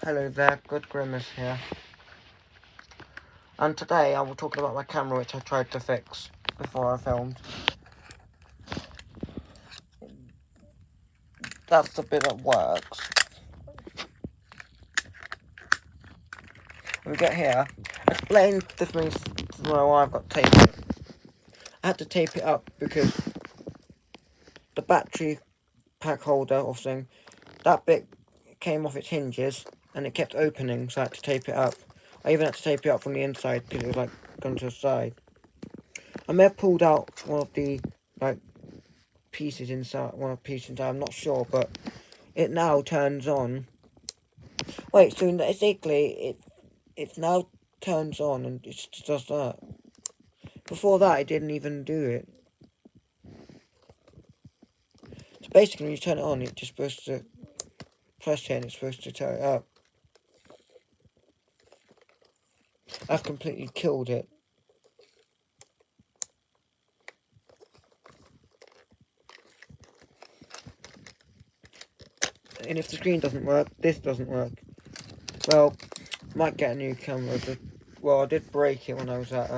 Hello there, Good Grimace here. And today I will talk about my camera which I tried to fix before I filmed. That's the bit that works. When we get here, I explained this means why I've got tape. I had to tape it up because the battery pack holder or thing, that bit came off its hinges and it kept opening, so I had to tape it up. I even had to tape it up from the inside because it was like going to the side. I may have pulled out one of the pieces inside, I'm not sure, but it now turns on. Wait, so basically it now turns on and it just does that. Before that it didn't even do it. So basically when you turn it on, it's just supposed to press it and it's supposed to turn it up. I've completely killed it. And if the screen doesn't work, this doesn't work. Well, might get a new camera. Well, I did break it when I was at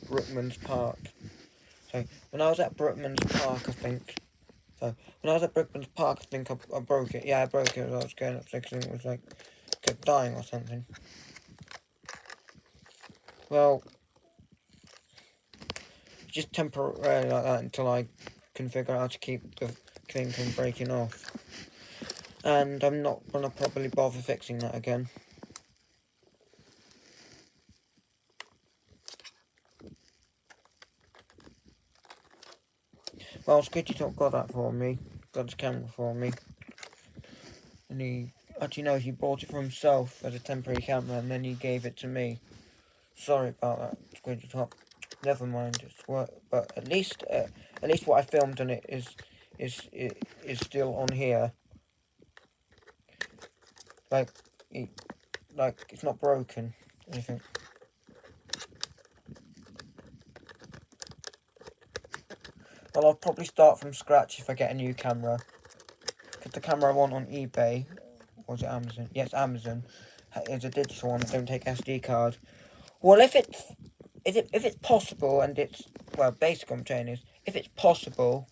Brookman's Park. So when I was at Brookman's Park, I think. So when I was at Brookman's Park, I think I broke it. Yeah, I broke it as I was going up there because it was like kept dying or something. Well, just temporarily like that until I can figure out how to keep the thing from breaking off. And I'm not gonna probably bother fixing that again. Well, Skitty Top got that for me. Got his camera for me. And he bought it for himself as a temporary camera and then he gave it to me. Sorry about that, Squidgy Top. Never mind, it's work. But at least what I filmed on it is still on here. It's not broken. Anything. Well, I'll probably start from scratch if I get a new camera. Because the camera I want on eBay, or is it Amazon? Yes, Amazon. It's a digital one that don't take SD card. Well, if it's possible, and it's, well, basically I'm saying is, if it's possible,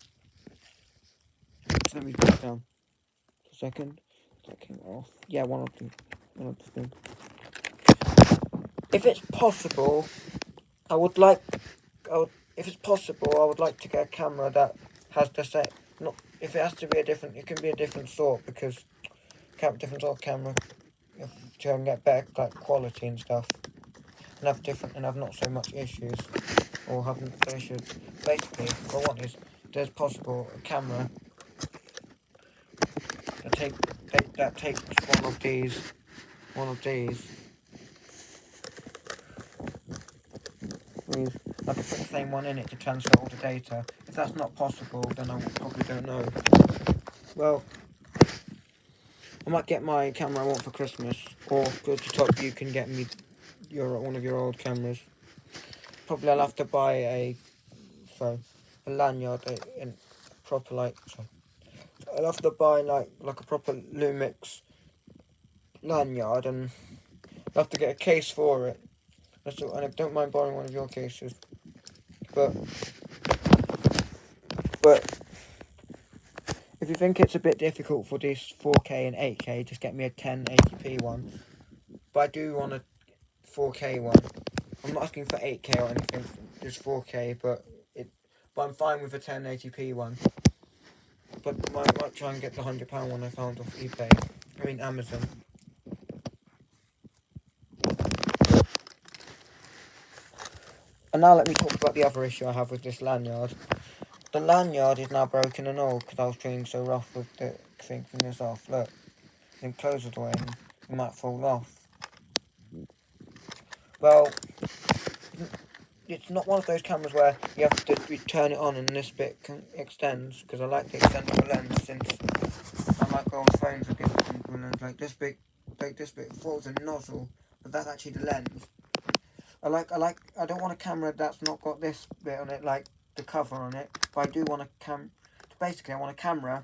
let me put it down a second. That came off. Yeah, one of the things. If it's possible, if it's possible, I would like to get a camera that has the same. Not if it has to be it can be a different sort because different sort of camera to get better quality and stuff, and have not so much issues or haven't issues. Basically, what I want is there's possible a camera that takes one of these. I could put the same one in it to transfer all the data. If that's not possible, then I probably don't know. Well, I might get my camera I want for Christmas, or good to top, you can get me one of your old cameras. Probably I'll have to buy a lanyard and proper I'll have to buy like a proper Lumix lanyard, and I'll have to get a case for it. And I don't mind borrowing one of your cases, but if you think it's a bit difficult for this 4K and 8K, just get me a 1080p one. But I do want a 4K one. I'm not asking for 8K or anything, just 4K, but I'm fine with a 1080p one. But I might try and get the £100 one I found off eBay. I mean Amazon. And now let me talk about the other issue I have with this lanyard. The lanyard is now broken and all because I was being so rough with the thing from this off. Look, then close it away and it might fall off. Well, it's not one of those cameras where you have to turn it on and this bit extends, because I like the extendable lens, since I like old phones with the extendable lens. Like this bit falls a nozzle, but that's actually the lens. I don't want a camera that's not got this bit on it, like the cover on it, but I do want basically I want a camera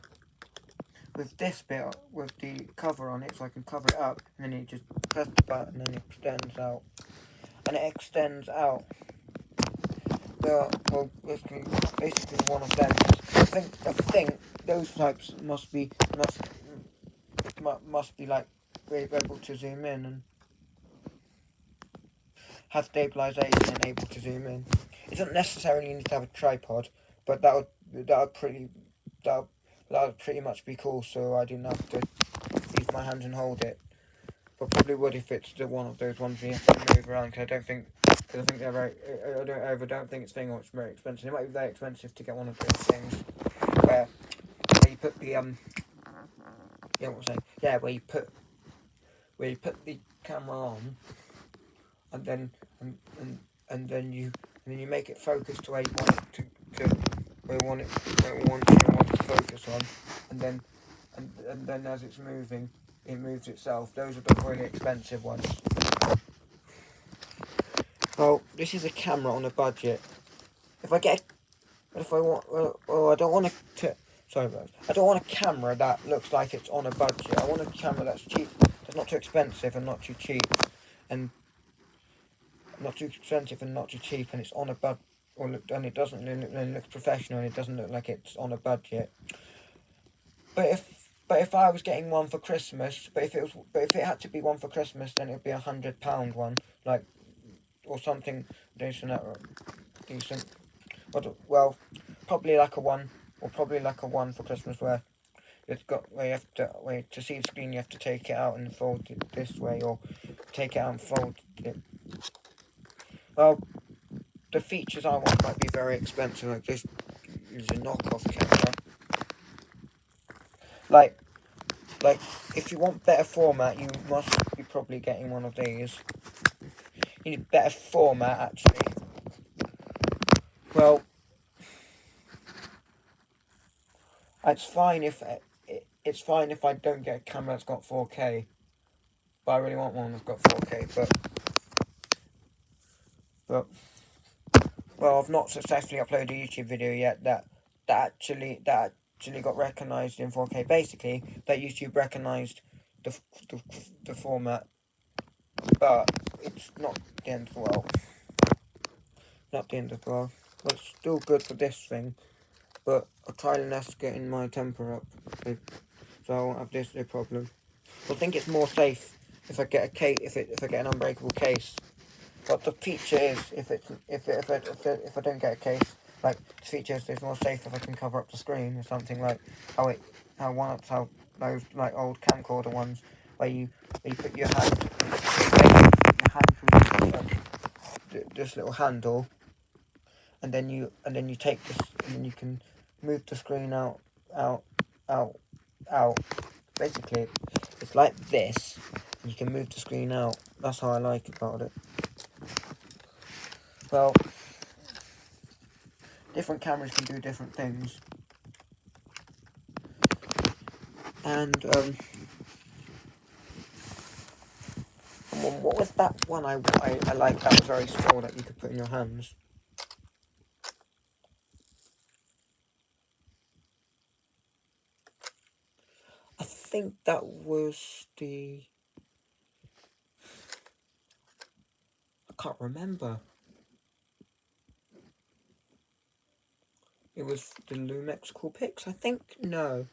with this bit, with the cover on it, so I can cover it up, and then you just press the button and it extends out. And it extends out. Well, basically one of them. I think those types must be like able to zoom in and have stabilization and able to zoom in. It doesn't necessarily need to have a tripod, but that would pretty much be cool. So I didn't have to use my hands and hold it. But probably would if it's one of those ones you have to move around. Because I think they're very. I don't think it's thing or it's very expensive. It might be very expensive to get one of those things where you put the where you put the camera on, and then you make it focus to where you want it to where you want to focus on, and then as it's moving, it moves itself. Those are the really expensive ones. Well, this is a camera on a budget. I don't want I don't want a camera that looks like it's on a budget. I want a camera that's cheap, that's not too expensive and not too cheap, and not too expensive and not too cheap, and it's on a budget, and it doesn't it looks professional, and it doesn't look like it's on a budget. But if I was getting one for Christmas, but if it had to be one for Christmas, then it would be £100 one, like, or something decent. Well, probably like a one for Christmas where to see the screen you have to take it out and fold it this way, or take it out and fold it. Well, the features I want might be very expensive. Like this is a knockoff camera. Like if you want better format, you must be probably getting one of these. You need better format, actually. Well, it's fine if I don't get a camera that's got 4K, but I really want one that's got 4K. But well, I've not successfully uploaded a YouTube video yet that actually got recognised in 4K. Basically, that YouTube recognised the format, but it's not the end of the world. Not the end of the world. But it's still good for this thing. But I'll try less getting my temper up, so I won't have this problem. I think it's more safe if I get if I get an unbreakable case. But the feature is if I don't get a case, like the feature is it's more safe if I can cover up the screen or something, like how those like old camcorder ones where you put your hand through this little handle, and then you take this, and then you can move the screen out. Basically, it's like this. You can move the screen out. That's how I like about it. Well, different cameras can do different things. And what was that one I liked that was very small that you could put in your hands? I think that was the... I can't remember. It was the Lumix Coolpix, I think? No.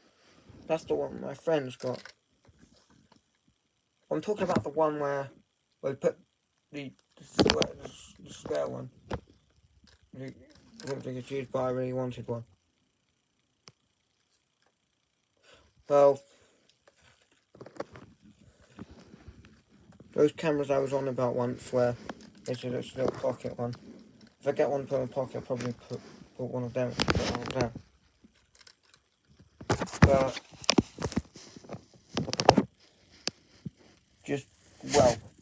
That's the one my friends got. I'm talking about the one where we put the square one. I don't think it's used, but I really wanted one. Well, those cameras I was on about once where it's a little pocket one. If I get one to put in my pocket, I'll probably put one of them.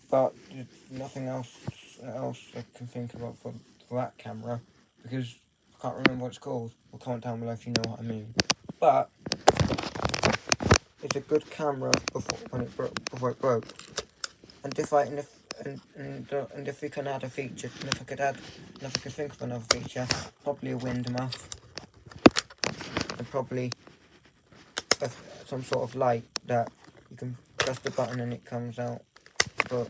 But there's nothing else I can think about for that camera, because I can't remember what it's called. Or comment down below if you know what I mean. But it's a good camera before it broke. And if we can add a feature, and if I could think of another feature, probably a wind muff, and probably some sort of light that you can press the button and it comes out. But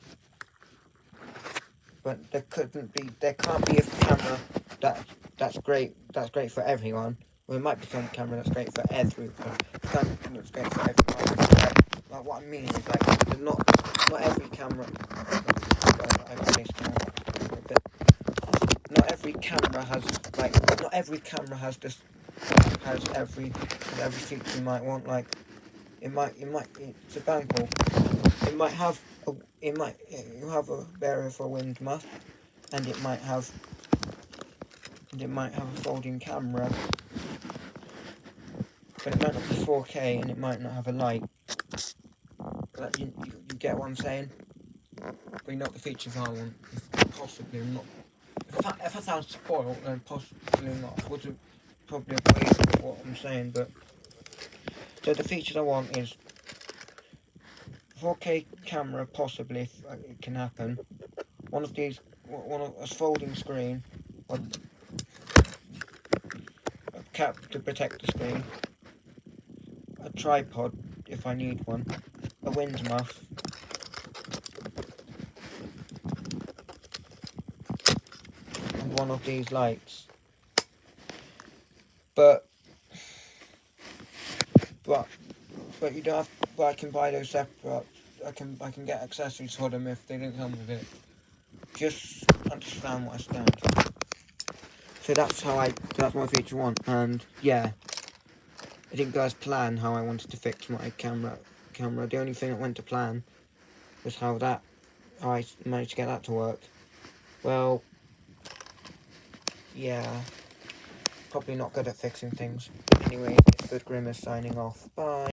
there can't be a camera that's great for everyone. Well, there might be some camera that's great for everyone. Some that's great for everyone. Like what I mean is like not every camera. Not every camera has this has every feature you might want. Like it's a example. It might have a barrier for wind muff, and it might have a folding camera, but it might not be 4K and it might not have a light. Like, you get what I'm saying? But you know what the features I want. Possibly not. If I sound spoiled, then possibly not. I would probably agree with what I'm saying, but so the features I want is 4K camera, possibly if it can happen. One of a folding screen, or a cap to protect the screen, a tripod if I need one, a wind muff, and one of these lights. But you don't have. But I can buy those separate. I can get accessories for them if they don't come with it. Just understand what I stand. So that's my feature one, and yeah, I didn't go as planned how I wanted to fix my camera. The only thing that went to plan was how I managed to get that to work. Well, yeah, probably not good at fixing things. Anyway, it's Good Grimace signing off. Bye.